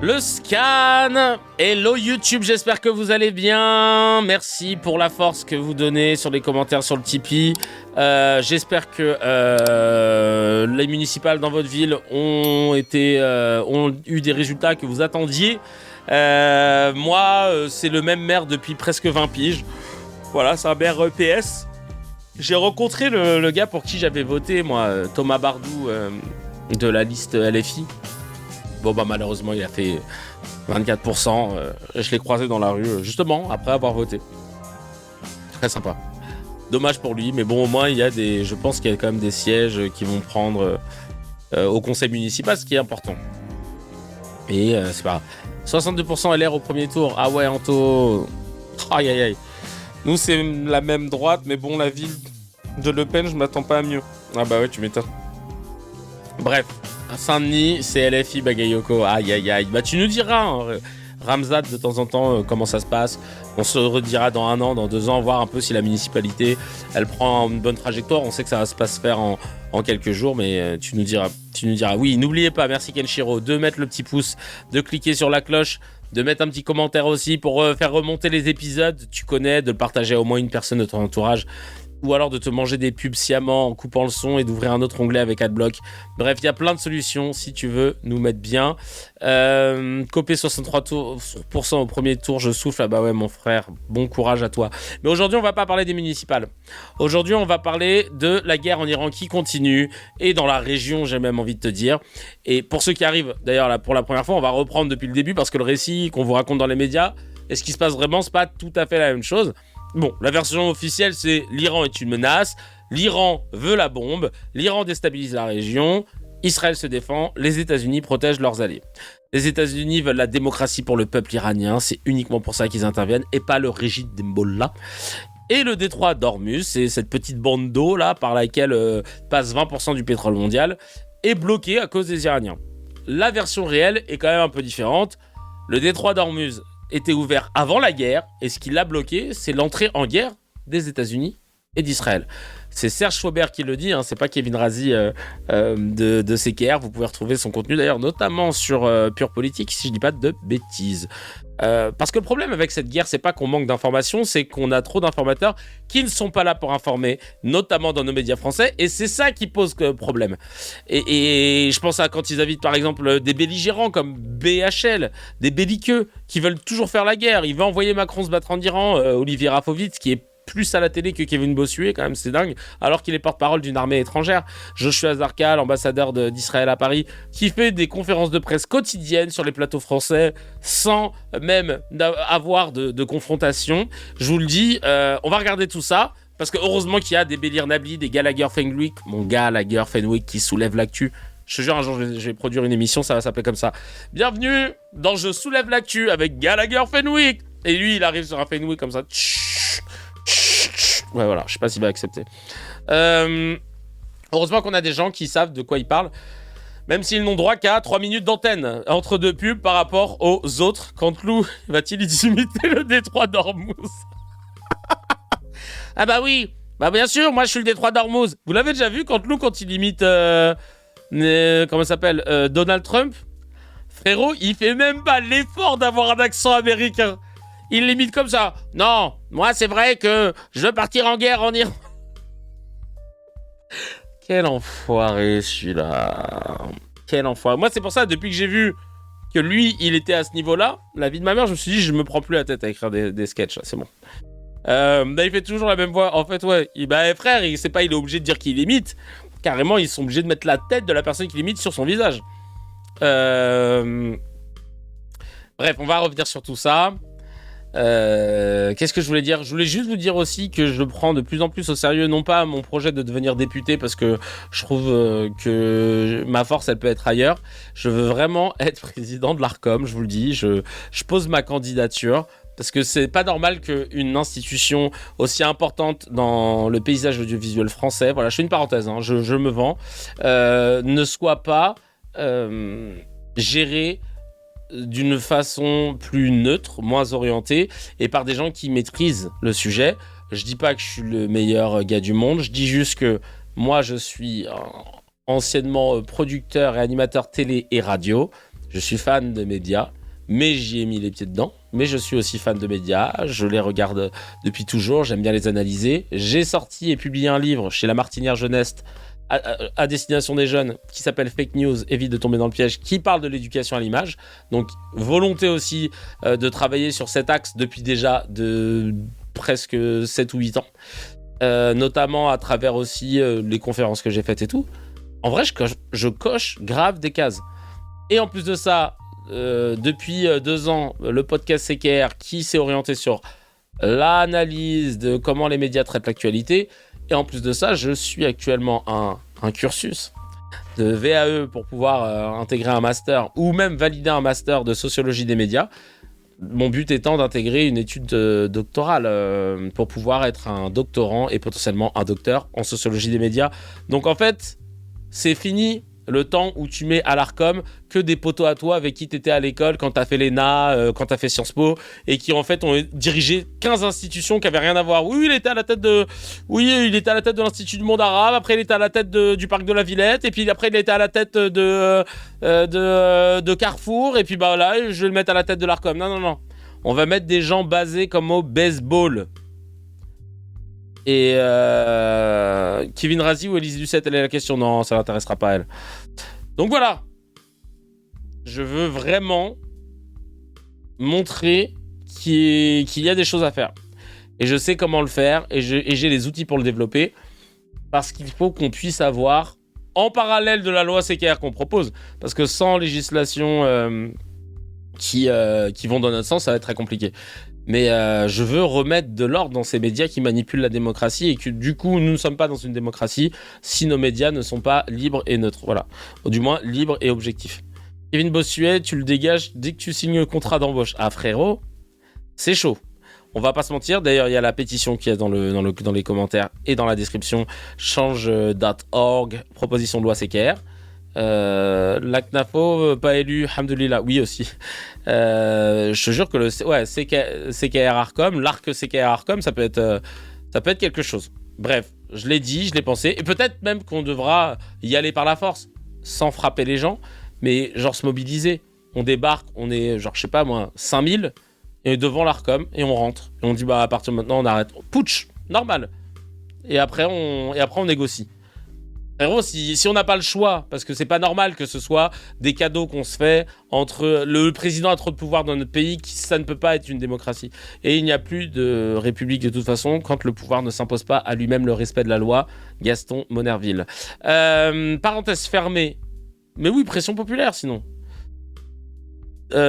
Le scan. Hello YouTube, j'espère que vous allez bien. Merci pour la force que vous donnez sur les commentaires sur le Tipeee. J'espère que les municipales dans votre ville ont eu des résultats que vous attendiez. Moi, c'est le même maire depuis presque 20 piges. Voilà, c'est un maire PS. J'ai rencontré le gars pour qui j'avais voté, moi, Thomas Bardou, de la liste LFI. Bon, bah malheureusement, il a fait 24%. Je l'ai croisé dans la rue, justement, après avoir voté. Très sympa. Dommage pour lui, mais bon, au moins, je pense qu'il y a quand même des sièges qui vont prendre au conseil municipal, ce qui est important. Et c'est pas grave. 62% LR au premier tour. Ah ouais, Anto. Aïe, aïe, aïe. Nous, c'est la même droite, mais bon, la ville de Le Pen, je m'attends pas à mieux. Ah bah ouais, tu m'étonnes. Bref. Saint-Denis, c'est LFI Bagayoko. Aïe, aïe, aïe. Bah, tu nous diras, hein, Ramzad, de temps en temps, comment ça se passe. On se redira dans 1 an, dans 2 ans, voir un peu si la municipalité, elle prend une bonne trajectoire. On sait que ça va se faire en quelques jours, mais tu nous diras. Oui, n'oubliez pas, merci Kenshiro, de mettre le petit pouce, de cliquer sur la cloche, de mettre un petit commentaire aussi pour faire remonter les épisodes. Tu connais, de le partager à au moins une personne de ton entourage. Ou alors de te manger des pubs sciemment en coupant le son et d'ouvrir un autre onglet avec Adblock. Bref, il y a plein de solutions si tu veux nous mettre bien. Copé 63% au premier tour, je souffle. Ah bah ouais mon frère, bon courage à toi. Mais aujourd'hui on va pas parler des municipales. Aujourd'hui on va parler de la guerre en Iran qui continue. Et dans la région, j'ai même envie de te dire. Et pour ceux qui arrivent, d'ailleurs là pour la première fois, on va reprendre depuis le début parce que le récit qu'on vous raconte dans les médias et ce qui se passe vraiment, c'est pas tout à fait la même chose. Bon, la version officielle, c'est l'Iran est une menace, l'Iran veut la bombe, l'Iran déstabilise la région, Israël se défend, les États-Unis protègent leurs alliés. Les États-Unis veulent la démocratie pour le peuple iranien, c'est uniquement pour ça qu'ils interviennent, et pas le régime d'Hezbollah. Et le détroit d'Ormuz, c'est cette petite bande d'eau là par laquelle passe 20% du pétrole mondial, est bloqué à cause des Iraniens. La version réelle est quand même un peu différente. Le détroit d'Ormuz était ouvert avant la guerre, et ce qui l'a bloqué, c'est l'entrée en guerre des États-Unis et d'Israël. C'est Serge Faubert qui le dit, hein, c'est pas Kevin Razi de CKR. Vous pouvez retrouver son contenu d'ailleurs, notamment sur Pure Politique, si je dis pas de bêtises. Parce que le problème avec cette guerre, c'est pas qu'on manque d'informations, c'est qu'on a trop d'informateurs qui ne sont pas là pour informer, notamment dans nos médias français, et c'est ça qui pose problème. Et je pense à quand ils invitent par exemple des belligérants comme BHL, des belliqueux qui veulent toujours faire la guerre. Il veut envoyer Macron se battre en Iran, Olivier Rafovitz qui est plus à la télé que Kevin Bossuet, quand même, c'est dingue, alors qu'il est porte-parole d'une armée étrangère. Joshua Zarka, l'ambassadeur d'Israël à Paris, qui fait des conférences de presse quotidiennes sur les plateaux français, sans même avoir de confrontation. Je vous le dis, on va regarder tout ça, parce que heureusement qu'il y a des Bélir Nabli, des Gallagher Fenwick, mon Gallagher Fenwick qui soulève l'actu. Je te jure, un jour, je vais produire une émission, ça va s'appeler comme ça. Bienvenue dans Je soulève l'actu avec Gallagher Fenwick. Et lui, il arrive sur un Fenwick comme ça. Ouais, voilà, je sais pas s'il va accepter. Heureusement qu'on a des gens qui savent de quoi ils parlent, même s'ils n'ont droit qu'à 3 minutes d'antenne entre 2 pubs par rapport aux autres. Canteloup va-t-il imiter le détroit d'Ormuz? Ah bah oui, bah bien sûr, moi je suis le détroit d'Ormuz. Vous l'avez déjà vu, Canteloup, quand il imite comment ça s'appelle, Donald Trump? Frérot, il fait même pas l'effort d'avoir un accent américain. Il l'imite comme ça. Non, moi c'est vrai que je veux partir en guerre en Iran. Quel enfoiré celui-là. Quel enfoiré. Moi c'est pour ça, depuis que j'ai vu que lui, il était à ce niveau-là, la vie de ma mère, je me suis dit, je me prends plus la tête à écrire des sketchs, là, c'est bon. Là, il fait toujours la même voix. En fait, ouais, frère, il est obligé de dire qu'il imite. Carrément, ils sont obligés de mettre la tête de la personne qu'il imite sur son visage. Bref, on va revenir sur tout ça. Qu'est-ce que je voulais dire? Je voulais juste vous dire aussi que je prends de plus en plus au sérieux, non pas mon projet de devenir député, parce que je trouve que ma force, elle peut être ailleurs. Je veux vraiment être président de l'Arcom, je vous le dis. Je pose ma candidature, parce que c'est pas normal qu'une institution aussi importante dans le paysage audiovisuel français, voilà, je fais une parenthèse, hein, je me vends, ne soit pas gérée d'une façon plus neutre, moins orientée, et par des gens qui maîtrisent le sujet. Je dis pas que je suis le meilleur gars du monde, je dis juste que moi je suis anciennement producteur et animateur télé et radio. Je suis fan de médias, mais j'y ai mis les pieds dedans. Mais je suis aussi fan de médias, je les regarde depuis toujours, j'aime bien les analyser. J'ai sorti et publié un livre chez La Martinière Jeunesse à destination des jeunes qui s'appelle Fake News, évite de tomber dans le piège, qui parle de l'éducation à l'image. Donc volonté aussi de travailler sur cet axe depuis déjà de presque 7 ou 8 ans. Notamment à travers aussi les conférences que j'ai faites et tout. En vrai, je coche grave des cases. Et en plus de ça, depuis 2 ans, le podcast CKR qui s'est orienté sur l'analyse de comment les médias traitent l'actualité. Et en plus de ça, je suis actuellement un cursus de VAE pour pouvoir intégrer un master ou même valider un master de sociologie des médias. Mon but étant d'intégrer une étude doctorale pour pouvoir être un doctorant et potentiellement un docteur en sociologie des médias. Donc en fait, c'est fini le temps où tu mets à l'Arcom que des potos à toi avec qui tu étais à l'école quand tu as fait l'ENA, quand tu as fait Sciences Po, et qui en fait ont dirigé 15 institutions qui n'avaient rien à voir. Oui, il était à la tête de l'Institut du monde arabe, après il était à la tête du parc de la Villette, et puis après il était à la tête de Carrefour, et puis bah là, je vais le mettre à la tête de l'Arcom. Non. On va mettre des gens basés comme au baseball. Et Kevin Razi ou Élise Lucette, elle est la question. Non, ça l'intéressera pas, elle. Donc voilà. Je veux vraiment montrer qu'il y a des choses à faire. Et je sais comment le faire. Et j'ai les outils pour le développer. Parce qu'il faut qu'on puisse avoir, en parallèle de la loi CKR qu'on propose, parce que sans législation qui vont dans notre sens, ça va être très compliqué. Mais je veux remettre de l'ordre dans ces médias qui manipulent la démocratie et que du coup, nous ne sommes pas dans une démocratie si nos médias ne sont pas libres et neutres. Voilà. Ou du moins, libres et objectifs. Kevin Bossuet, tu le dégages dès que tu signes le contrat d'embauche. Ah frérot, c'est chaud. On va pas se mentir. D'ailleurs, il y a la pétition qui est dans les commentaires et dans la description. Change.org, proposition de loi CKR. La CNAFO, pas élu, alhamdoulilah, oui aussi. Je te jure que CKR Arcom, l'arc CKR Arcom, ça peut être quelque chose. Bref, je l'ai dit, je l'ai pensé, et peut-être même qu'on devra y aller par la force, sans frapper les gens, mais genre se mobiliser. On débarque, on est genre, je sais pas moi, 5000, et devant l'Arcom, et on rentre. Et on dit, bah à partir de maintenant, on arrête. Putsch, normal. Et après, on négocie. Frérot, si on n'a pas le choix, parce que c'est pas normal que ce soit des cadeaux qu'on se fait entre le président a trop de pouvoir dans notre pays, ça ne peut pas être une démocratie. Et il n'y a plus de république de toute façon quand le pouvoir ne s'impose pas à lui-même le respect de la loi. Gaston Monerville. Parenthèse fermée. Mais oui, pression populaire sinon. La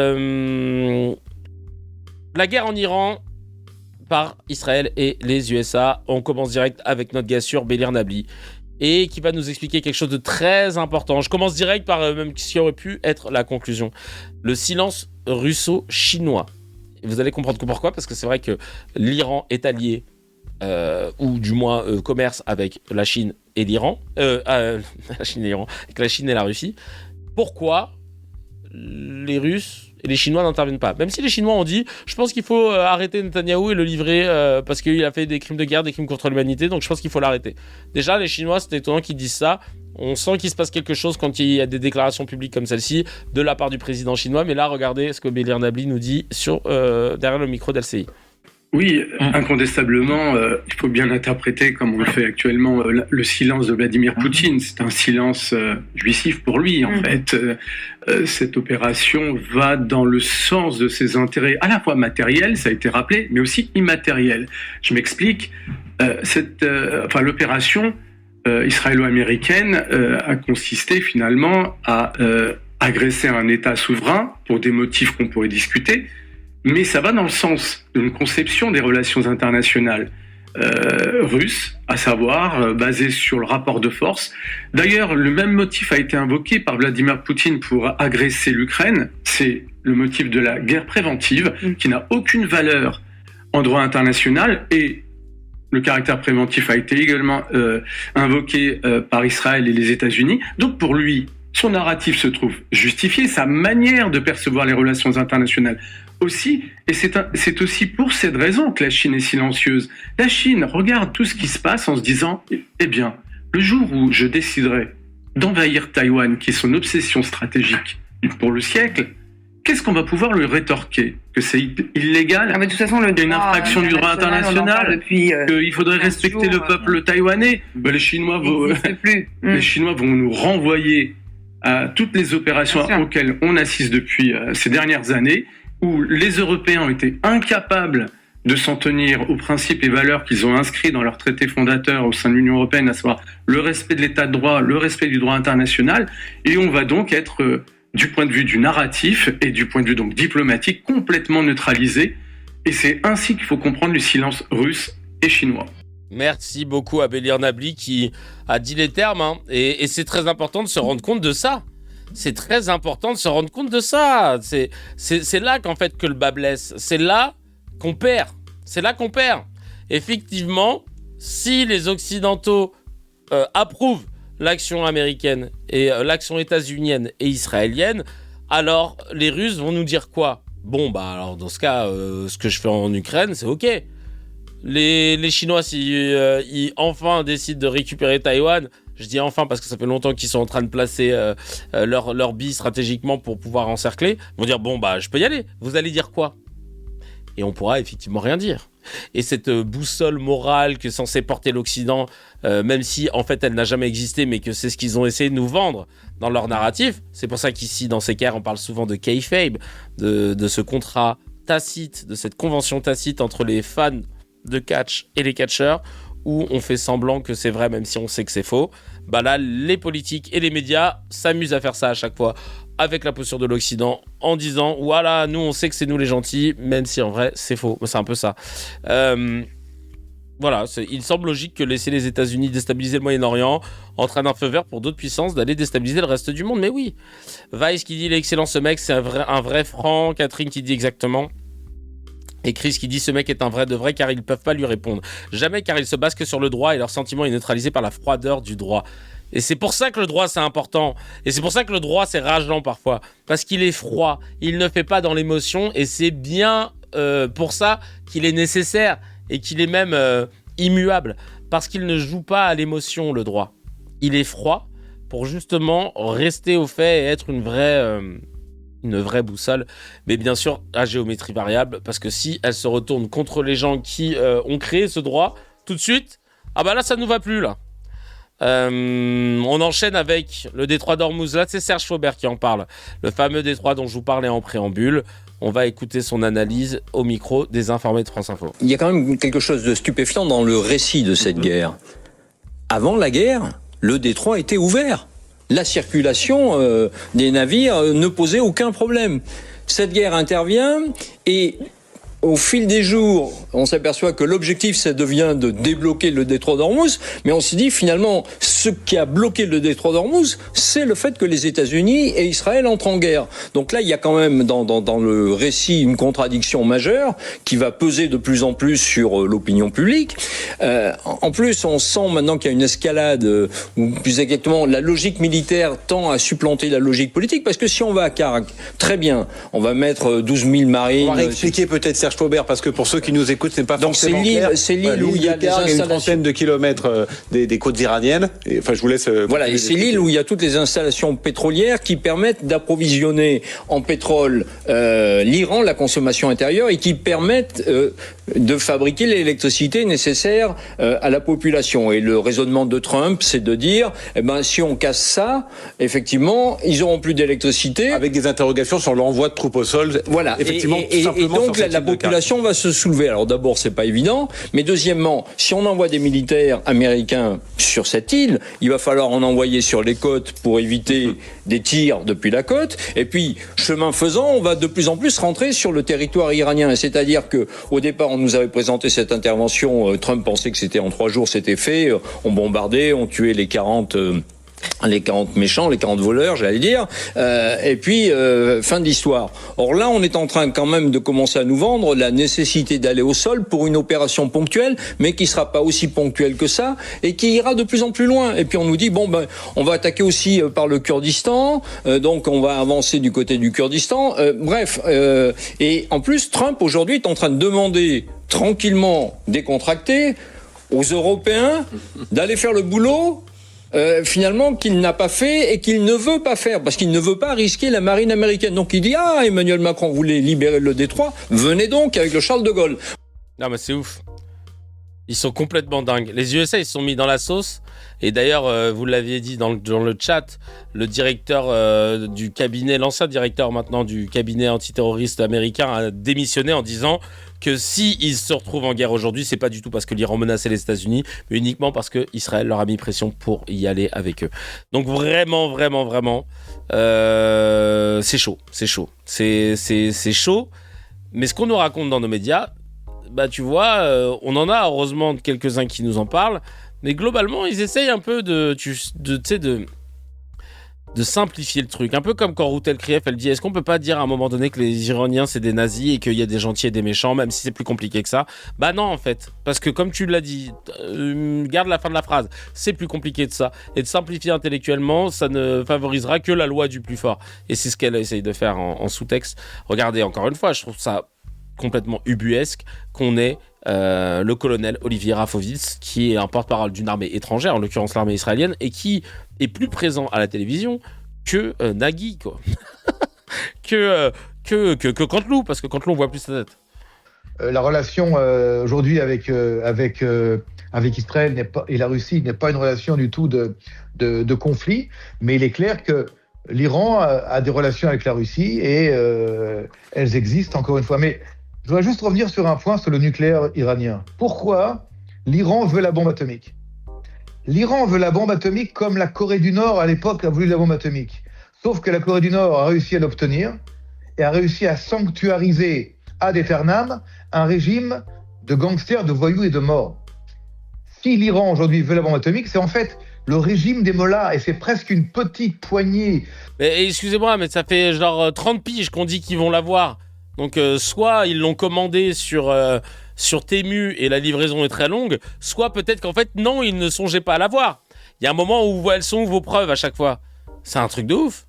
guerre en Iran par Israël et les USA. On commence direct avec notre gars sûr, Bélir Nabli. Et qui va nous expliquer quelque chose de très important. Je commence direct par même ce qui aurait pu être la conclusion. Le silence russo-chinois. Vous allez comprendre pourquoi, parce que c'est vrai que l'Iran est allié, ou du moins commerce avec la Chine et l'Iran. La Chine et l'Iran, avec la Chine et la Russie. Pourquoi les Russes et les Chinois n'interviennent pas? Même si les Chinois ont dit, je pense qu'il faut arrêter Netanyahou et le livrer parce qu'il a fait des crimes de guerre, des crimes contre l'humanité, donc je pense qu'il faut l'arrêter. Déjà, les Chinois, c'est étonnant qu'ils disent ça. On sent qu'il se passe quelque chose quand il y a des déclarations publiques comme celle-ci de la part du président chinois. Mais là, regardez ce que Bélir Nabli nous dit derrière le micro d'LCI. Oui, incontestablement, il faut bien interpréter, comme on le fait actuellement, le silence de Vladimir Poutine. C'est un silence jouissif pour lui, en fait. Cette opération va dans le sens de ses intérêts, à la fois matériels, ça a été rappelé, mais aussi immatériels. Je m'explique. L'opération israélo-américaine a consisté finalement à agresser un État souverain pour des motifs qu'on pourrait discuter. Mais ça va dans le sens d'une conception des relations internationales russes, à savoir basée sur le rapport de force. D'ailleurs, le même motif a été invoqué par Vladimir Poutine pour agresser l'Ukraine. C'est le motif de la guerre préventive, qui n'a aucune valeur en droit international, et le caractère préventif a été également invoqué par Israël et les États-Unis. Donc pour lui, son narratif se trouve justifié, sa manière de percevoir les relations internationales aussi, et c'est aussi pour cette raison que la Chine est silencieuse. La Chine regarde tout ce qui se passe en se disant, eh bien, le jour où je déciderai d'envahir Taïwan, qui est son obsession stratégique pour le siècle, qu'est-ce qu'on va pouvoir lui rétorquer? Que c'est illégal? De toute façon, il y a une infraction du droit international, qu'il faudrait respecter le peuple taïwanais. Les Chinois vont nous renvoyer à toutes les opérations auxquelles on assiste depuis ces dernières années, où les Européens ont été incapables de s'en tenir aux principes et valeurs qu'ils ont inscrits dans leur traité fondateur au sein de l'Union européenne, à savoir le respect de l'état de droit, le respect du droit international, et on va donc être, du point de vue du narratif et du point de vue donc diplomatique, complètement neutralisé, et c'est ainsi qu'il faut comprendre le silence russe et chinois. Merci beaucoup à Bélir Nabli qui a dit les termes, hein, et c'est très important de se rendre compte de ça. C'est très important de se rendre compte de ça. C'est là qu'en fait que le bas blesse. C'est là qu'on perd. C'est là qu'on perd. Effectivement, si les Occidentaux approuvent l'action américaine et l'action états-unienne et israélienne, alors les Russes vont nous dire quoi? Bon, alors dans ce cas, ce que je fais en Ukraine, c'est OK. Les Chinois, ils enfin décident de récupérer Taïwan, je dis enfin parce que ça fait longtemps qu'ils sont en train de placer leur billes stratégiquement pour pouvoir encercler, vont dire bon, je peux y aller. Vous allez dire quoi? Et on pourra effectivement rien dire. Et cette boussole morale que est censée porter l'Occident, même si en fait elle n'a jamais existé, mais que c'est ce qu'ils ont essayé de nous vendre dans leur narratif, c'est pour ça qu'ici dans ces cas on parle souvent de kayfabe, de ce contrat tacite, de cette convention tacite entre les fans de catch et les catcheurs, où on fait semblant que c'est vrai même si on sait que c'est faux. Là les politiques et les médias s'amusent à faire ça à chaque fois avec la posture de l'Occident en disant voilà, nous on sait que c'est nous les gentils, même si en vrai c'est faux. C'est un peu ça. Voilà, il semble logique que laisser les États-Unis déstabiliser le Moyen-Orient entraîne un feu vert pour d'autres puissances d'aller déstabiliser le reste du monde. Mais oui, Vice qui dit il est excellent ce mec, c'est un vrai franc. Catherine qui dit exactement. Et Chris qui dit ce mec est un vrai de vrai car ils ne peuvent pas lui répondre. Jamais car ils se basent que sur le droit et leur sentiment est neutralisé par la froideur du droit. Et c'est pour ça que le droit c'est important. Et c'est pour ça que le droit c'est rageant parfois. Parce qu'il est froid, il ne fait pas dans l'émotion et c'est bien pour ça qu'il est nécessaire et qu'il est même immuable. Parce qu'il ne joue pas à l'émotion le droit. Il est froid pour justement rester au fait et être une vraie boussole, mais bien sûr à géométrie variable, parce que si elle se retourne contre les gens qui ont créé ce droit, tout de suite, là ça nous va plus là. On enchaîne avec le détroit d'Ormuz. Là c'est Serge Faubert qui en parle, le fameux détroit dont je vous parlais en préambule. On va écouter son analyse au micro des informés de France Info. Il y a quand même quelque chose de stupéfiant dans le récit de cette guerre. Avant la guerre, le détroit était ouvert. La circulation des navires ne posait aucun problème. Cette guerre intervient et au fil des jours, on s'aperçoit que l'objectif, ça devient de débloquer le détroit d'Ormuz, mais on se dit finalement, ce qui a bloqué le détroit d'Ormuz, c'est le fait que les États-Unis et Israël entrent en guerre. Donc là, il y a quand même dans le récit une contradiction majeure qui va peser de plus en plus sur l'opinion publique. En plus, on sent maintenant qu'il y a une escalade, ou plus exactement, la logique militaire tend à supplanter la logique politique, parce que si on va à Karak, très bien, on va mettre 12 000 marines... On va réexpliquer peut-être Serge Faubert, parce que pour ceux qui nous écoutent, c'est pas forcément clair. C'est l'île où il y a des installations. Une trentaine de kilomètres des côtes iraniennes. Enfin, je vous laisse... Voilà, et c'est l'île où il y a toutes les installations pétrolières qui permettent d'approvisionner en pétrole l'Iran, la consommation intérieure, et qui permettent de fabriquer l'électricité nécessaire à la population. Et le raisonnement de Trump, c'est de dire, si on casse ça, effectivement, ils auront plus d'électricité. Avec des interrogations sur l'envoi de troupes au sol. Voilà. Effectivement, et donc la population va se soulever. Alors d'abord, c'est pas évident, mais deuxièmement, si on envoie des militaires américains sur cette île, il va falloir en envoyer sur les côtes pour éviter des tirs depuis la côte. Et puis, chemin faisant, on va de plus en plus rentrer sur le territoire iranien. C'est-à-dire que, au départ, on nous avait présenté cette intervention. Trump pensait que c'était en 3 jours, c'était fait. On bombardait, on tuait les 40 méchants, les 40 voleurs, j'allais dire, et puis fin de l'histoire. Or là, on est en train quand même de commencer à nous vendre la nécessité d'aller au sol pour une opération ponctuelle, mais qui sera pas aussi ponctuelle que ça, et qui ira de plus en plus loin. Et puis on nous dit, on va attaquer aussi par le Kurdistan, donc on va avancer du côté du Kurdistan. Et en plus, Trump, aujourd'hui, est en train de demander tranquillement, décontracté, aux Européens d'aller faire le boulot finalement qu'il n'a pas fait et qu'il ne veut pas faire, parce qu'il ne veut pas risquer la marine américaine. Donc il dit Emmanuel Macron voulait libérer le détroit, venez donc avec le Charles de Gaulle. Non mais c'est ouf. Ils sont complètement dingues. Les USA, ils se sont mis dans la sauce. Et d'ailleurs, vous l'aviez dit dans le chat, le directeur du cabinet, l'ancien directeur maintenant du cabinet antiterroriste américain a démissionné en disant que s'ils se retrouvent en guerre aujourd'hui, c'est pas du tout parce que l'Iran menaçait les États-Unis, mais uniquement parce que Israël leur a mis pression pour y aller avec eux. Donc vraiment, c'est chaud. C'est chaud. Mais ce qu'on nous raconte dans nos médias, bah tu vois, on en a heureusement quelques-uns qui nous en parlent, mais globalement ils essayent un peu de simplifier le truc, un peu comme quand Routel Krief elle dit est-ce qu'on peut pas dire à un moment donné que les Iraniens c'est des nazis et qu'il y a des gentils et des méchants, même si c'est plus compliqué que ça. Bah non en fait, parce que comme tu l'as dit, garde la fin de la phrase, c'est plus compliqué de ça, et de simplifier intellectuellement ça ne favorisera que la loi du plus fort, et c'est ce qu'elle essaye de faire en sous-texte. Regardez, encore une fois, je trouve ça complètement ubuesque qu'on ait le colonel Olivier Rafovitz, qui est un porte-parole d'une armée étrangère, en l'occurrence l'armée israélienne, et qui est plus présent à la télévision que Nagui, quoi. que Canteloup, parce que Canteloup on voit plus sa tête. La relation aujourd'hui avec Israël et la Russie n'est pas une relation du tout de conflit, mais il est clair que l'Iran a des relations avec la Russie et elles existent encore une fois. Mais je voudrais juste revenir sur un point sur le nucléaire iranien. Pourquoi l'Iran veut la bombe atomique ? L'Iran veut la bombe atomique comme la Corée du Nord à l'époque a voulu la bombe atomique. Sauf que la Corée du Nord a réussi à l'obtenir et a réussi à sanctuariser ad aeternam un régime de gangsters, de voyous et de morts. Si l'Iran aujourd'hui veut la bombe atomique, c'est en fait le régime des mollahs, et c'est presque une petite poignée. Mais, excusez-moi, mais ça fait genre 30 piges qu'on dit qu'ils vont l'avoir. Donc soit ils l'ont commandé sur Temu et la livraison est très longue, soit peut-être qu'en fait non, ils ne songeaient pas à l'avoir. Il y a un moment où elles sont vos preuves à chaque fois. C'est un truc de ouf.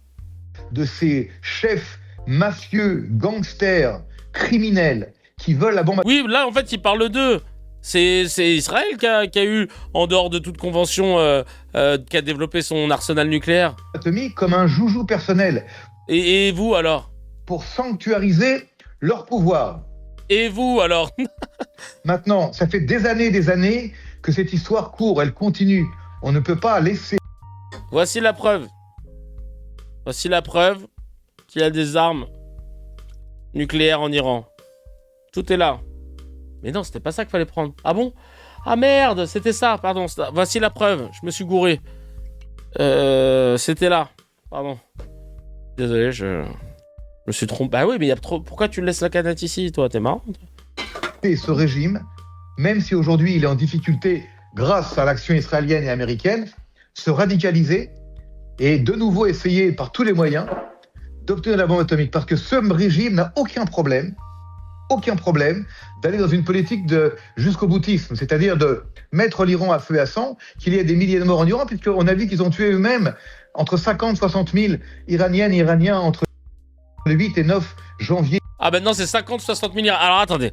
De ces chefs mafieux, gangsters, criminels qui veulent la bombe atomique. Oui, là en fait ils parlent d'eux. C'est Israël qui a eu, en dehors de toute convention, qui a développé son arsenal nucléaire. Atomique comme un joujou personnel. Et vous alors ? Pour sanctuariser leur pouvoir. Et vous alors ? Maintenant, ça fait des années que cette histoire court, elle continue. On ne peut pas laisser. Voici la preuve. Voici la preuve qu'il y a des armes nucléaires en Iran. Tout est là. Mais non, c'était pas ça qu'il fallait prendre. Ah bon ? Ah merde, c'était ça, pardon. Voici la preuve, je me suis gouré. C'était là. Pardon. Désolé, je me suis trompé. Bah oui, mais il y a trop. Pourquoi tu laisses la canette ici, toi ? T'es marrant ? Et ce régime, même si aujourd'hui il est en difficulté grâce à l'action israélienne et américaine, se radicaliser et de nouveau essayer par tous les moyens d'obtenir la bombe atomique. Parce que ce régime n'a aucun problème d'aller dans une politique de jusqu'au boutisme, c'est-à-dire de mettre l'Iran à feu et à sang, qu'il y ait des milliers de morts en Iran, puisqu'on a vu qu'ils ont tué eux-mêmes entre 50 et 60 000 Iraniennes et Iraniens entre le 8 et 9 janvier. Ah ben non, c'est 50-60 milliards. Alors attendez,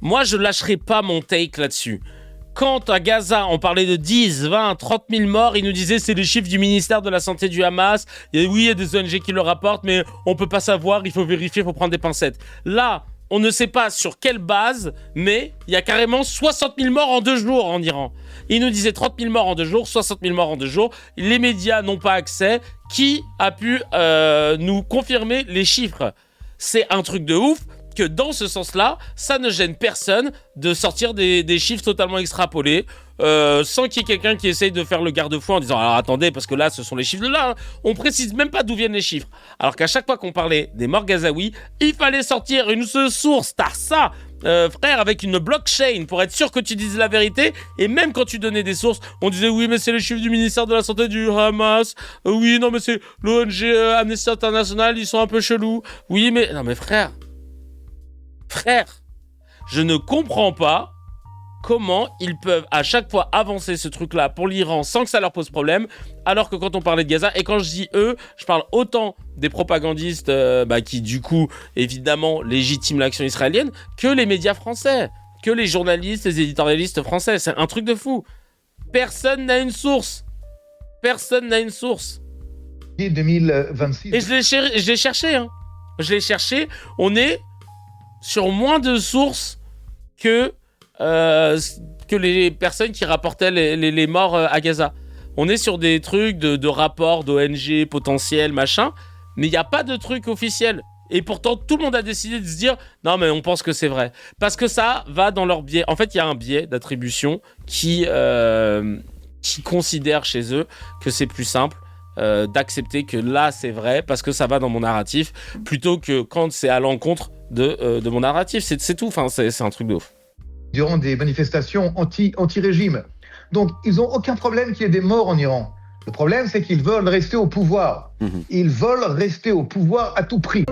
moi je lâcherai pas mon take là-dessus. Quand à Gaza, on parlait de 10, 20, 30 000 morts, ils nous disaient c'est les chiffres du ministère de la Santé du Hamas. Et oui, il y a des ONG qui le rapportent, mais on peut pas savoir, il faut vérifier, il faut prendre des pincettes. Là, on ne sait pas sur quelle base, mais il y a carrément 60 000 morts en 2 jours en Iran. Ils nous disaient 30 000 morts en 2 jours, 60 000 morts en 2 jours. Les médias n'ont pas accès. Qui a pu nous confirmer les chiffres ? C'est un truc de ouf que dans ce sens-là, ça ne gêne personne de sortir des chiffres totalement extrapolés, sans qu'il y ait quelqu'un qui essaye de faire le garde-fou en disant « Alors attendez, parce que là, ce sont les chiffres de là. Hein. » On précise même pas d'où viennent les chiffres. Alors qu'à chaque fois qu'on parlait des morts gazaouis, il fallait sortir une source, t'as ça, frère, avec une blockchain pour être sûr que tu dises la vérité. Et même quand tu donnais des sources, on disait « Oui, mais c'est les chiffres du ministère de la Santé du Hamas. Oui, non, mais c'est l'ONG Amnesty International, ils sont un peu chelous. Oui, mais... » Non, mais frère, je ne comprends pas comment ils peuvent à chaque fois avancer ce truc-là pour l'Iran sans que ça leur pose problème, alors que quand on parlait de Gaza, et quand je dis eux, je parle autant des propagandistes qui du coup, évidemment, légitiment l'action israélienne, que les médias français, que les journalistes, les éditorialistes français. C'est un truc de fou. Personne n'a une source. personne n'a une source. 2026. Et je l'ai cherché. Hein. Je l'ai cherché. On est sur moins de sources que les personnes qui rapportaient les morts à Gaza. On est sur des trucs de rapports d'ONG potentiels, machin, mais il n'y a pas de truc officiel. Et pourtant, tout le monde a décidé de se dire « Non, mais on pense que c'est vrai. » Parce que ça va dans leur biais. En fait, il y a un biais d'attribution qui considère chez eux que c'est plus simple d'accepter que là, c'est vrai, parce que ça va dans mon narratif, plutôt que quand c'est à l'encontre de mon narratif. C'est tout. Enfin, c'est un truc de ouf. Durant des manifestations anti-régime. Donc, ils n'ont aucun problème qu'il y ait des morts en Iran. Le problème, c'est qu'ils veulent rester au pouvoir. Ils veulent rester au pouvoir à tout prix.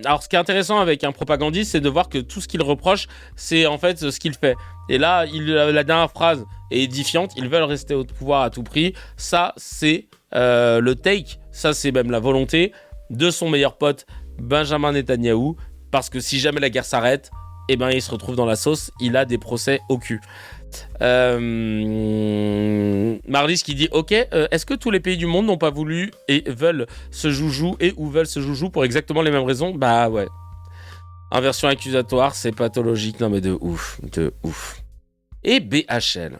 Alors, ce qui est intéressant avec un propagandiste, c'est de voir que tout ce qu'il reproche, c'est en fait ce qu'il fait. Et là, la dernière phrase est édifiante. Ils veulent rester au pouvoir à tout prix. Ça, c'est le take. Ça, c'est même la volonté de son meilleur pote, Benjamin Netanyahou. Parce que si jamais la guerre s'arrête, eh ben, il se retrouve dans la sauce. Il a des procès au cul. Marlis qui dit ok, est-ce que tous les pays du monde n'ont pas voulu et veulent ce joujou pour exactement les mêmes raisons? Bah ouais. Inversion accusatoire, c'est pathologique. Non mais de ouf. Et BHL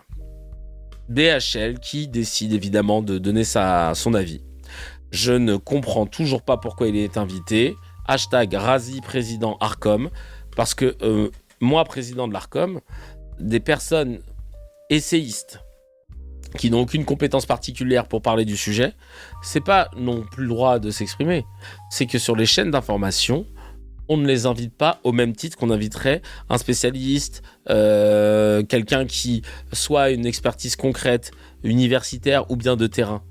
qui décide évidemment de donner son avis. Je ne comprends toujours pas pourquoi il est invité. #Razi président Arcom. Parce que moi, président de l'Arcom, des personnes essayistes qui n'ont aucune compétence particulière pour parler du sujet, c'est pas non plus le droit de s'exprimer. C'est que sur les chaînes d'information, on ne les invite pas au même titre qu'on inviterait un spécialiste, quelqu'un qui soit a une expertise concrète, universitaire ou bien de terrain.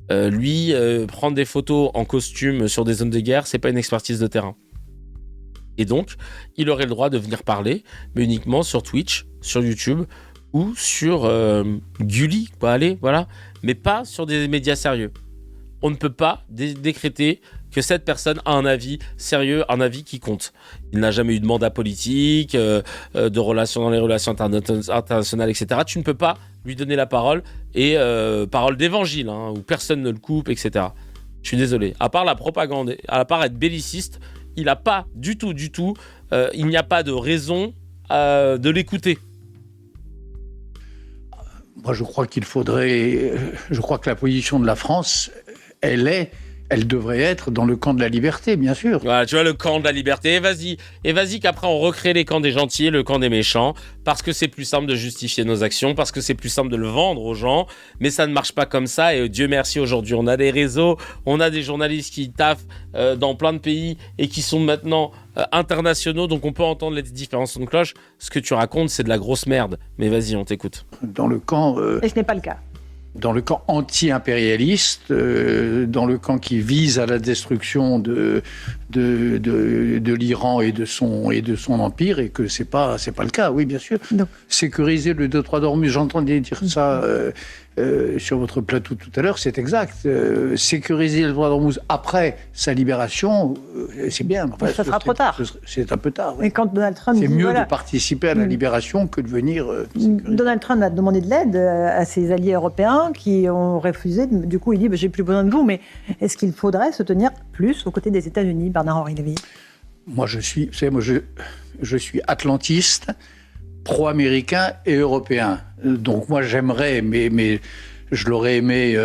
Prendre des photos en costume sur des zones de guerre, c'est pas une expertise de terrain. Et donc, il aurait le droit de venir parler, mais uniquement sur Twitch, sur YouTube ou sur Gulli, voilà. Mais pas sur des médias sérieux. On ne peut pas décréter que cette personne a un avis sérieux, un avis qui compte. Il n'a jamais eu de mandat politique, de relations dans les relations internationales, etc. Tu ne peux pas lui donner la parole, et parole d'évangile, hein, où personne ne le coupe, etc. Je suis désolé. À part la propagande, à part être belliciste, il n'a pas du tout, il n'y a pas de raison de l'écouter. Moi, je crois que la position de la France, elle devrait être dans le camp de la liberté, bien sûr. Voilà, tu vois, le camp de la liberté. Et vas-y qu'après on recrée les camps des gentils et le camp des méchants, parce que c'est plus simple de justifier nos actions, parce que c'est plus simple de le vendre aux gens. Mais ça ne marche pas comme ça. Et Dieu merci, aujourd'hui, on a des réseaux, on a des journalistes qui taffent dans plein de pays et qui sont maintenant internationaux. Donc on peut entendre les différents sons de cloche. Ce que tu racontes, c'est de la grosse merde. Mais vas-y, on t'écoute. Dans le camp... Et ce n'est pas le cas. Dans le camp anti-impérialiste, dans le camp qui vise à la destruction de l'Iran et de son empire, et que c'est pas le cas, oui, bien sûr. Non. Sécuriser le 2-3 d'Ormuz, j'entendais dire ça sur votre plateau tout à l'heure, c'est exact. Sécuriser le 3 d'Ormuz après sa libération, c'est bien. Enfin, ça sera trop tard. C'est un peu tard. Oui. Et quand Donald Trump c'est dit, mieux voilà, de participer à la libération que de venir... Donald Trump a demandé de l'aide à ses alliés européens qui ont refusé. Du coup, il dit j'ai plus besoin de vous, mais est-ce qu'il faudrait se tenir plus aux côtés des États-Unis, Bernard-Henri Lévy? Moi, je suis atlantiste, pro-américain et européen. Donc moi, j'aimerais, mais je l'aurais aimé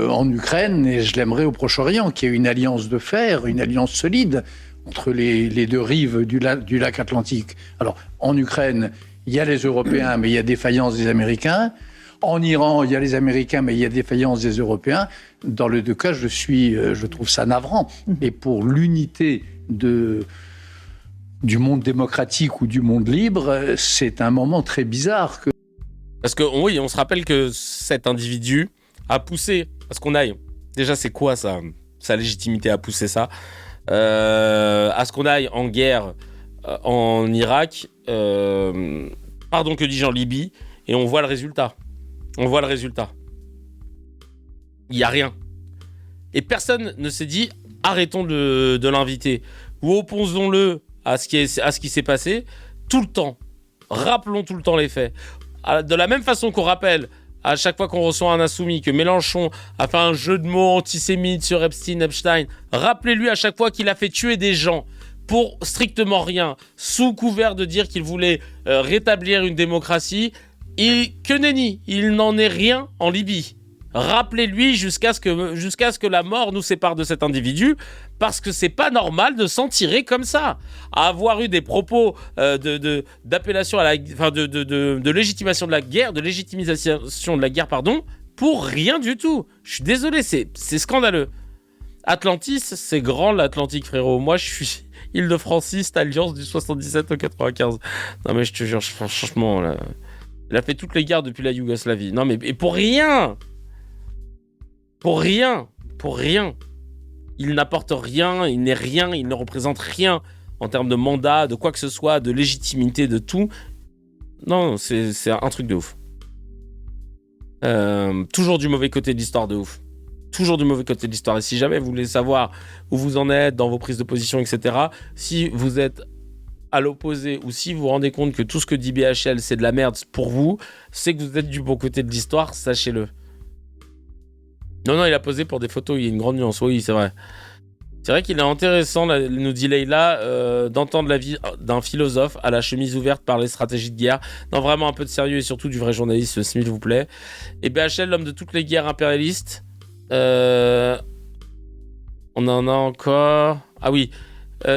en Ukraine et je l'aimerais au Proche-Orient, qui est une alliance de fer, une alliance solide entre les deux rives du lac Atlantique. Alors, en Ukraine, il y a les Européens, mais il y a défaillance des Américains. En Iran, il y a les Américains, mais il y a défaillance des Européens. Dans les deux cas, je trouve ça navrant. Et pour l'unité du monde démocratique ou du monde libre, c'est un moment très bizarre. Parce que oui, on se rappelle que cet individu a poussé à ce qu'on aille. Déjà, c'est quoi sa légitimité à pousser ça à ce qu'on aille en guerre en Irak, pardon, que dis-je, en Libye, et on voit le résultat. Il n'y a rien. Et personne ne s'est dit arrêtons de l'inviter ou opposons-le à ce qui s'est passé tout le temps. Rappelons tout le temps les faits. De la même façon qu'on rappelle à chaque fois qu'on reçoit un insoumis, que Mélenchon a fait un jeu de mots antisémite sur Epstein, rappelez-lui à chaque fois qu'il a fait tuer des gens pour strictement rien, sous couvert de dire qu'il voulait rétablir une démocratie, que nenni, il n'en est rien en Libye. Rappelez-lui jusqu'à ce que la mort nous sépare de cet individu, parce que c'est pas normal de s'en tirer comme ça. À avoir eu des propos d'appellation à la, enfin de légitimation de la guerre, pour rien du tout. Je suis désolé, c'est scandaleux. Atlantis, c'est grand l'Atlantique, frérot. Moi, je suis Île-de-Franciste, alliance du 77 au 95. Non mais je te jure, franchement, là, il a fait toutes les guerres depuis la Yougoslavie. Non mais et pour rien. Pour rien. Il n'apporte rien, il n'est rien, il ne représente rien en termes de mandat, de quoi que ce soit, de légitimité, de tout. Non, c'est un truc de ouf. Toujours du mauvais côté de l'histoire de ouf. Toujours du mauvais côté de l'histoire. Et si jamais vous voulez savoir où vous en êtes dans vos prises de position, etc., si vous êtes à l'opposé ou si vous vous rendez compte que tout ce que dit BHL c'est de la merde pour vous, c'est que vous êtes du bon côté de l'histoire, sachez-le. Non, il a posé pour des photos, il y a une grande nuance, oui, c'est vrai. C'est vrai qu'il est intéressant, nous dit Leïla, d'entendre la vie d'un philosophe à la chemise ouverte parler stratégie de guerre. Non, vraiment un peu de sérieux et surtout du vrai journalisme, s'il vous plaît. Et BHL, l'homme de toutes les guerres impérialistes. On en a encore... Ah oui,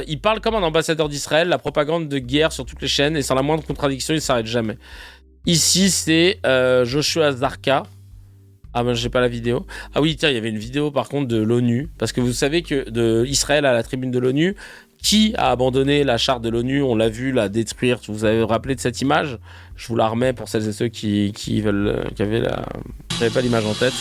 il parle comme un ambassadeur d'Israël, la propagande de guerre sur toutes les chaînes, et sans la moindre contradiction, il ne s'arrête jamais. Ici, c'est Joshua Zarka. Ah ben j'ai pas la vidéo. Ah oui, tiens, il y avait une vidéo par contre de l'ONU, parce que vous savez que de Israël à la tribune de l'ONU, qui a abandonné la charte de l'ONU, on l'a vu la détruire. Vous avez rappelé de cette image? Je vous la remets pour celles et ceux qui avaient pas l'image en tête.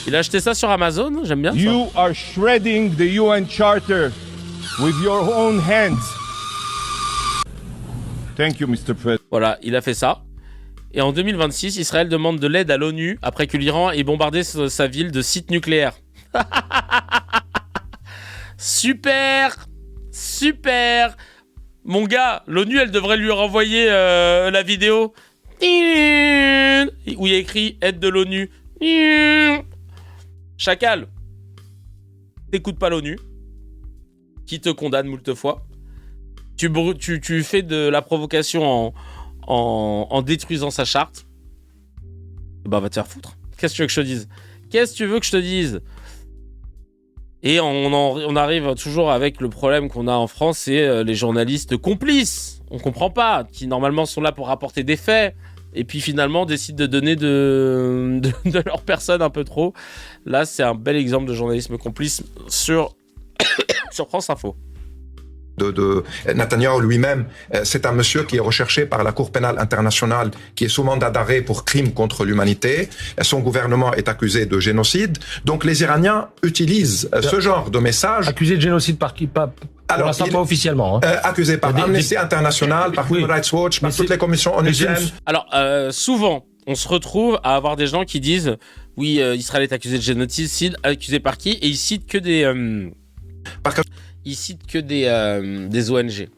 Il a acheté ça sur Amazon, j'aime bien ça. You are shredding the UN Charter with your own hands. Thank you, Mr. President. Voilà, il a fait ça. Et en 2026, Israël demande de l'aide à l'ONU après que l'Iran ait bombardé sa ville de sites nucléaires. Super. Mon gars, l'ONU, elle devrait lui renvoyer la vidéo où il y a écrit aide de l'ONU. Chacal, t'écoutes pas l'ONU, qui te condamne moult fois. Tu fais de la provocation en détruisant sa charte. Bah va te faire foutre. Qu'est-ce que tu veux que je te dise? Et on arrive toujours avec le problème qu'on a en France, c'est les journalistes complices. On comprend pas, qui normalement sont là pour rapporter des faits, et puis finalement décident de donner de leur personne un peu trop. Là, c'est un bel exemple de journalisme complice sur France Info. De Netanyahou lui-même, c'est un monsieur qui est recherché par la Cour pénale internationale, qui est sous mandat d'arrêt pour crimes contre l'humanité. Son gouvernement est accusé de génocide. Donc les Iraniens utilisent ce genre de message. Accusé de génocide par qui? Pas officiellement. Accusé par Amnesty International, par Human Rights Watch, par toutes les commissions onusiennes. Alors, souvent, on se retrouve à avoir des gens qui disent « Oui, Israël est accusé de génocide. Accusé par qui ?» Et ils citent que des ONG.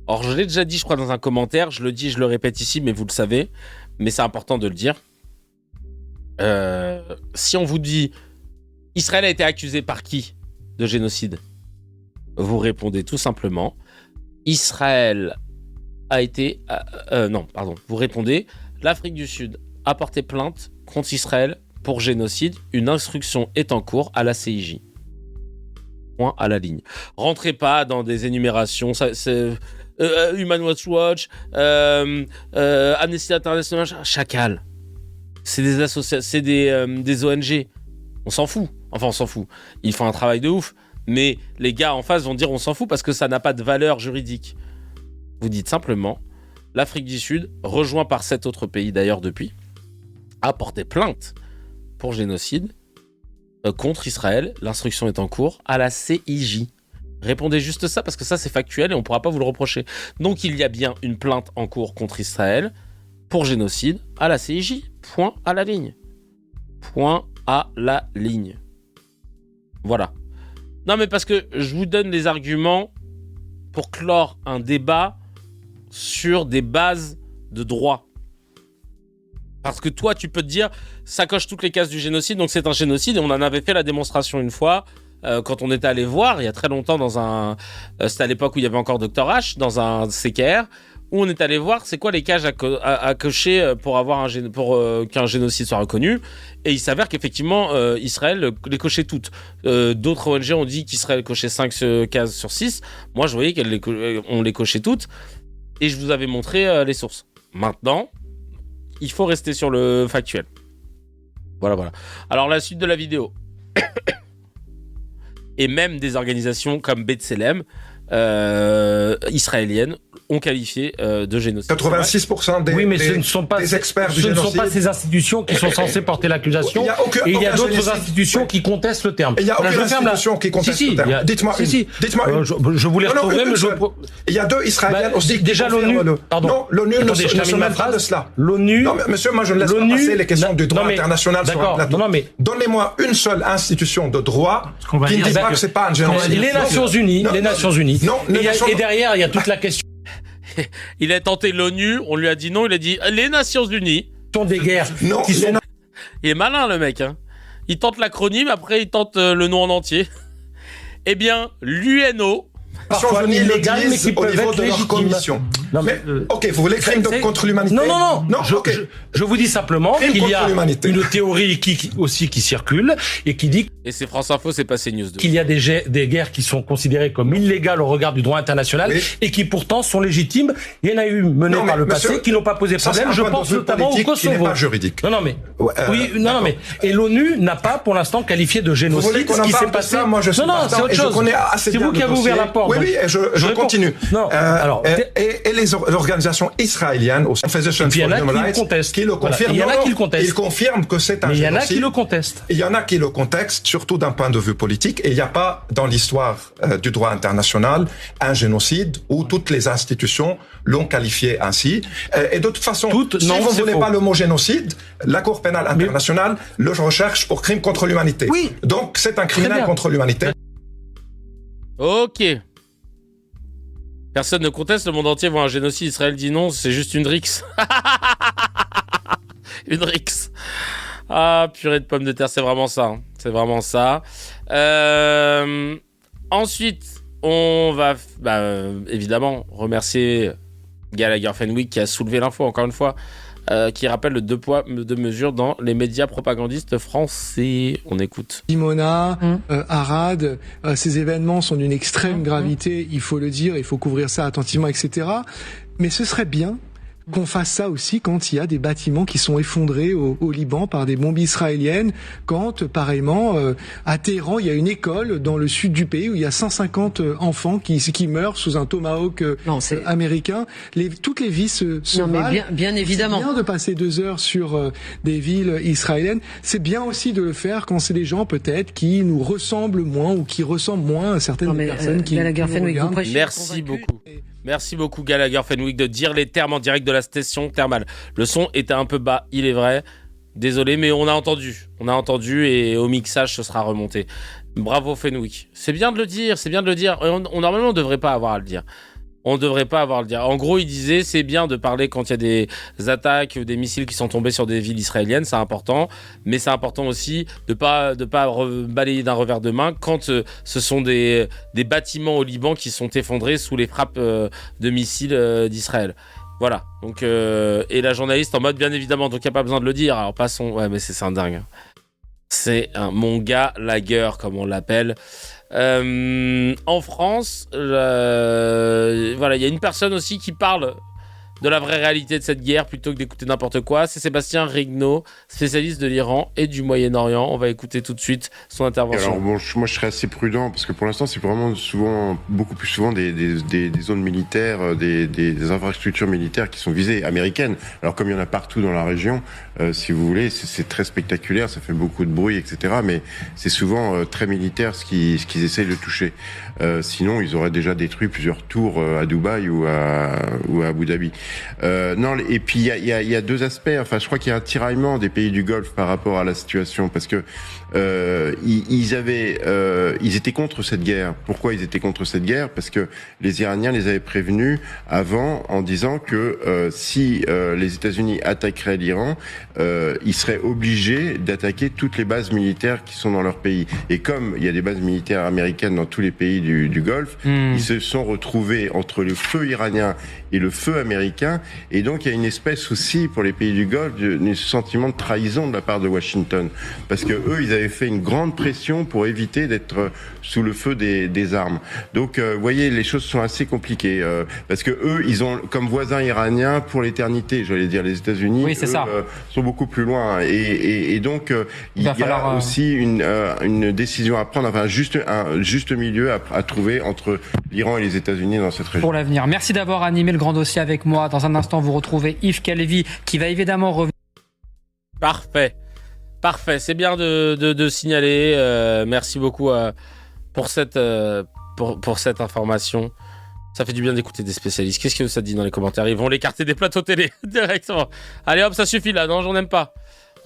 Or, je l'ai déjà dit, je crois, dans un commentaire. Je le dis, je le répète ici, mais vous le savez. Mais c'est important de le dire. Si on vous dit « Israël a été accusé par qui de génocide ?» Vous répondez tout simplement « Israël a été... Vous répondez « L'Afrique du Sud a porté plainte contre Israël pour génocide. Une instruction est en cours à la CIJ. » Point à la ligne. Rentrez pas dans des énumérations. C'est Human Rights Watch, Amnesty International, chacal. C'est des associations, c'est des ONG. On s'en fout. Enfin, on s'en fout. Ils font un travail de ouf. Mais les gars en face vont dire on s'en fout parce que ça n'a pas de valeur juridique. Vous dites simplement l'Afrique du Sud, rejoint par 7 autres pays d'ailleurs depuis, a porté plainte pour génocide contre Israël. L'instruction est en cours à la CIJ. Répondez juste ça parce que ça c'est factuel et on ne pourra pas vous le reprocher. Donc il y a bien une plainte en cours contre Israël pour génocide à la CIJ. Point à la ligne. Point à la ligne. Voilà. Non mais parce que je vous donne les arguments pour clore un débat sur des bases de droit. Parce que toi, tu peux te dire, ça coche toutes les cases du génocide, donc c'est un génocide. Et on en avait fait la démonstration une fois, quand on était allé voir, il y a très longtemps, c'était à l'époque où il y avait encore Dr H, dans un CKR, où on est allé voir c'est quoi les cases à cocher pour qu'un génocide soit reconnu. Et il s'avère qu'effectivement, Israël les cochait toutes. D'autres ONG ont dit qu'Israël cochait 5 cases sur 6. Moi, je voyais qu'on les cochait toutes. Et je vous avais montré les sources. Maintenant, il faut rester sur le factuel. Voilà. Alors, la suite de la vidéo. Et même des organisations comme B'Tselem, israéliennes, ont qualifié de génocide. 86% ce ne sont pas des experts du ce ne génocide. sont pas ces institutions qui sont censées porter l'accusation. Et il y a d'autres institutions qui contestent le terme. Il y a aucune institution qui conteste le terme. Dites-moi une. Je voulais retrouver, mais il y a 2 Israéliennes aussi. Déjà l'ONU. Pardon. Non, l'ONU ne se mêle pas de cela. L'ONU. Non, monsieur, moi je ne laisse pas passer les questions du droit international sur un plateau. Donnez-moi une seule institution de droit qui ne dit pas que c'est pas un génocide. Les Nations Unies. Non, et derrière, il y a toute la question. Il a tenté l'ONU, on lui a dit non, il a dit les Nations Unies. Des guerres. Non, il est malin le mec. Hein. Il tente l'acronyme, après il tente le nom en entier. Eh bien, l'UNO. Parfois illégales, mais qui peuvent être légitimes. Non, mais, ok, vous voulez crime contre l'humanité? Non. Je vous dis simplement qu'il y a une théorie qui circule et qui dit. Et c'est France Info, c'est pas CNews 2. Qu'il y a des guerres qui sont considérées comme illégales au regard du droit international et qui pourtant sont légitimes. Il y en a eu menées par le passé qui n'ont pas posé problème. Je pense notamment au Kosovo. Qui n'est pas juridique. Mais et l'ONU n'a pas pour l'instant qualifié de génocide ce qui s'est passé. Moi, je suis c'est autre chose. C'est vous qui avez ouvert la porte. Oui, je continue. Et les organisations israéliennes, Organization for Human Rights, qui le confirment. Il y en a qui le contestent. Ils confirment que c'est un génocide. Il y en a qui le contestent. Il y en a qui le contestent, surtout d'un point de vue politique. Et il n'y a pas, dans l'histoire du droit international, un génocide où toutes les institutions l'ont qualifié ainsi. Et de toute façon, si vous ne voulez pas le mot génocide, la Cour pénale internationale le recherche pour crime contre l'humanité. Oui. Donc, c'est un criminel contre l'humanité. Ok. Personne ne conteste, le monde entier voit un génocide. Israël dit non, c'est juste une rixe. Une rixe. Ah, purée de pommes de terre, c'est vraiment ça. Hein. C'est vraiment ça. Ensuite, on va évidemment remercier Gallagher Fenwick qui a soulevé l'info, encore une fois, qui rappelle le 2 poids, 2 mesures dans les médias propagandistes français. On écoute. Dimona, Arad, ces événements sont d'une extrême gravité, il faut le dire, il faut couvrir ça attentivement, etc. Mais ce serait bien qu'on fasse ça aussi quand il y a des bâtiments qui sont effondrés au Liban par des bombes israéliennes, quand, pareillement, à Téhéran, il y a une école dans le sud du pays où il y a 150 enfants qui meurent sous un tomahawk américain. Toutes les vies se valent. Bien évidemment. C'est bien de passer 2 heures sur des villes israéliennes. C'est bien aussi de le faire quand c'est des gens, peut-être, qui nous ressemblent moins ou qui ressemblent moins à certaines personnes qui nous regardent. Merci beaucoup. Merci beaucoup Gallagher Fenwick de dire les termes en direct de la station thermale. Le son était un peu bas, il est vrai. Désolé, mais on a entendu et au mixage ce sera remonté. Bravo Fenwick. C'est bien de le dire. Normalement on devrait pas avoir à le dire. En gros, il disait c'est bien de parler quand il y a des attaques ou des missiles qui sont tombés sur des villes israéliennes, c'est important. Mais c'est important aussi de pas balayer d'un revers de main quand ce sont des bâtiments au Liban qui sont effondrés sous les frappes de missiles d'Israël. Voilà. Donc et la journaliste en mode bien évidemment, donc il n'y a pas besoin de le dire. Alors passons. Ouais, mais c'est un dingue. C'est mon gars Lager comme on l'appelle. En France, voilà, il y a une personne aussi qui parle de la vraie réalité de cette guerre plutôt que d'écouter n'importe quoi. C'est Sébastien Regnault, spécialiste de l'Iran et du Moyen-Orient. On va écouter tout de suite son intervention. Alors bon, moi je serais assez prudent parce que pour l'instant c'est vraiment beaucoup plus souvent des zones militaires, des infrastructures militaires qui sont visées, américaines. Alors comme il y en a partout dans la région, si vous voulez, c'est très spectaculaire, ça fait beaucoup de bruit, etc. Mais c'est souvent très militaire ce qu'ils essayent de toucher. Sinon, ils auraient déjà détruit plusieurs tours à Dubaï ou à Abu Dhabi. Non, et puis il y a deux aspects. Enfin, je crois qu'il y a un tiraillement des pays du Golfe par rapport à la situation, parce que ils étaient contre cette guerre. Pourquoi ils étaient contre cette guerre? Parce que les Iraniens les avaient prévenus avant en disant que si les États-Unis attaqueraient l'Iran, ils seraient obligés d'attaquer toutes les bases militaires qui sont dans leur pays. Et comme il y a des bases militaires américaines dans tous les pays du Golfe, ils se sont retrouvés entre le feu iranien et le feu américain. Et donc, il y a une espèce aussi, pour les pays du Golfe, de sentiment de trahison de la part de Washington. Parce que eux, ils avaient fait une grande pression pour éviter d'être sous le feu des armes. Donc, vous voyez, les choses sont assez compliquées. Parce que eux, ils ont comme voisins iraniens pour l'éternité. J'allais dire, les États-Unis, oui, sont beaucoup plus loin. Et donc, il y a aussi une décision à prendre, enfin, un juste milieu à trouver entre l'Iran et les États-Unis dans cette région. Pour l'avenir. Merci d'avoir animé le grand dossier avec moi. Dans un instant, vous retrouvez Yves Calvi qui va évidemment revenir. Parfait. C'est bien de signaler. Merci beaucoup pour cette information. Ça fait du bien d'écouter des spécialistes. Qu'est-ce que ça dit dans les commentaires? Ils vont l'écarter des plateaux télé directement. Allez hop, ça suffit là. Non, j'en aime pas.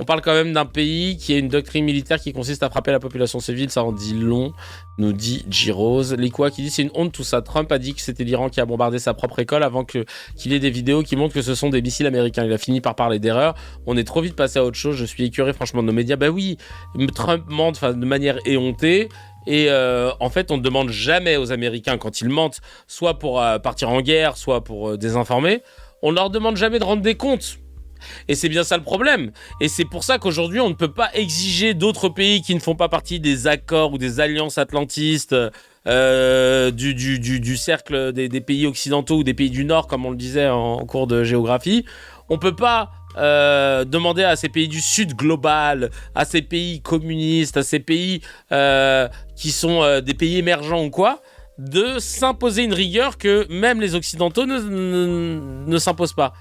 On parle quand même d'un pays qui a une doctrine militaire qui consiste à frapper la population civile. Ça en dit long, nous dit G-Rose. Likwa qui dit c'est une honte tout ça. Trump a dit que c'était l'Iran qui a bombardé sa propre école avant qu'il y ait des vidéos qui montrent que ce sont des missiles américains. Il a fini par parler d'erreur. On est trop vite passé à autre chose. Je suis écœuré franchement de nos médias. Bah oui, Trump ment de manière éhontée. Et en fait, on ne demande jamais aux Américains quand ils mentent, soit pour partir en guerre, soit pour désinformer, on ne leur demande jamais de rendre des comptes. Et c'est bien ça le problème. Et c'est pour ça qu'aujourd'hui, on ne peut pas exiger d'autres pays qui ne font pas partie des accords ou des alliances atlantistes, du cercle des pays occidentaux ou des pays du Nord, comme on le disait en cours de géographie. On ne peut pas demander à ces pays du Sud global, à ces pays communistes, à ces pays qui sont des pays émergents ou quoi, de s'imposer une rigueur que même les Occidentaux ne s'imposent pas.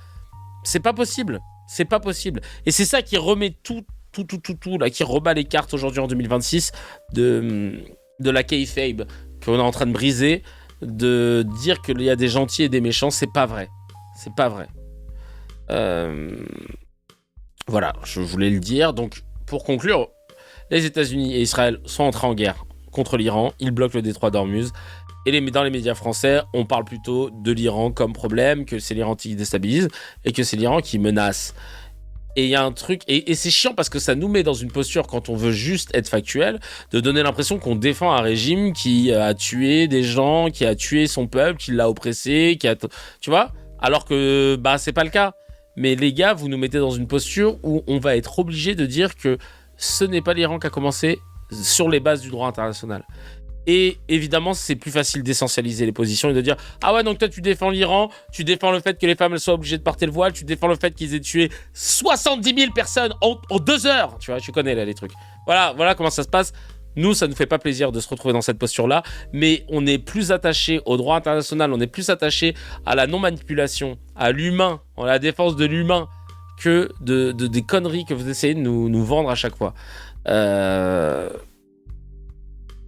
C'est pas possible. C'est pas possible. Et c'est ça qui remet tout là, qui rebat les cartes aujourd'hui en 2026 de la kayfabe qu'on est en train de briser, de dire qu'il y a des gentils et des méchants, c'est pas vrai. C'est pas vrai. Voilà, je voulais le dire. Donc, pour conclure, les États-Unis et Israël sont entrés en guerre contre l'Iran. Ils bloquent le détroit d'Ormuz. Et dans les médias français, on parle plutôt de l'Iran comme problème, que c'est l'Iran qui déstabilise et que c'est l'Iran qui menace. Et il y a un truc, et c'est chiant parce que ça nous met dans une posture, quand on veut juste être factuel, de donner l'impression qu'on défend un régime qui a tué des gens, qui a tué son peuple, qui l'a oppressé, tu vois ? Alors que c'est pas le cas. Mais les gars, vous nous mettez dans une posture où on va être obligé de dire que ce n'est pas l'Iran qui a commencé sur les bases du droit international. Et évidemment, c'est plus facile d'essentialiser les positions et de dire « Ah ouais, donc toi, tu défends l'Iran, tu défends le fait que les femmes elles soient obligées de porter le voile, tu défends le fait qu'ils aient tué 70 000 personnes en 2 heures. » Tu vois, tu connais là les trucs. Voilà comment ça se passe. Nous, ça nous fait pas plaisir de se retrouver dans cette posture-là, mais on est plus attaché au droit international, on est plus attaché à la non-manipulation, à l'humain, à la défense de l'humain, que des conneries que vous essayez de nous vendre à chaque fois.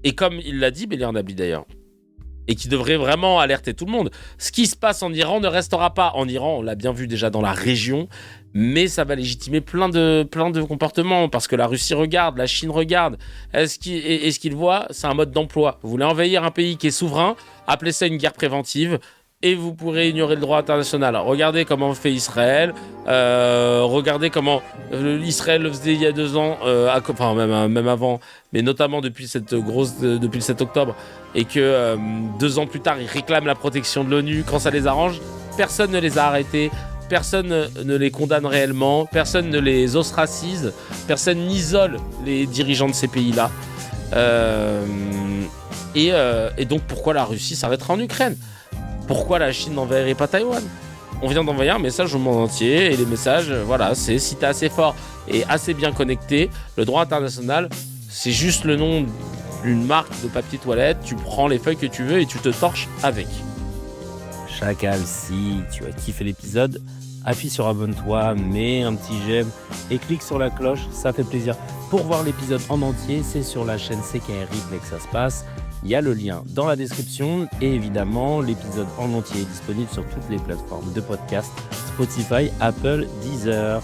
Et comme il l'a dit, Bélier Nabli d'ailleurs, et qui devrait vraiment alerter tout le monde, ce qui se passe en Iran ne restera pas en Iran, on l'a bien vu déjà dans la région, mais ça va légitimer plein de comportements, parce que la Russie regarde, la Chine regarde, et ce qu'ils voient, c'est un mode d'emploi. Vous voulez envahir un pays qui est souverain, appelez ça une guerre préventive, et vous pourrez ignorer le droit international. Alors, regardez comment fait Israël, regardez comment Israël le faisait il y a 2 ans, même avant, mais notamment depuis le 7 octobre, et que 2 ans plus tard, ils réclament la protection de l'ONU quand ça les arrange. Personne ne les a arrêtés, personne ne les condamne réellement, personne ne les ostracise, personne n'isole les dirigeants de ces pays-là. Et donc, pourquoi la Russie s'arrêtera en Ukraine ? Pourquoi la Chine n'enverrait pas Taïwan ? On vient d'envoyer un message au monde entier, et les messages, c'est si t'es assez fort et assez bien connecté, le droit international, c'est juste le nom d'une marque de papier toilette, tu prends les feuilles que tu veux et tu te torches avec. Chacal, si tu as kiffé l'épisode, appuie sur abonne-toi, mets un petit j'aime et clique sur la cloche, ça fait plaisir. Pour voir l'épisode en entier, c'est sur la chaîne CKR Replay que ça se passe. Il y a le lien dans la description et évidemment, l'épisode en entier est disponible sur toutes les plateformes de podcast, Spotify, Apple, Deezer.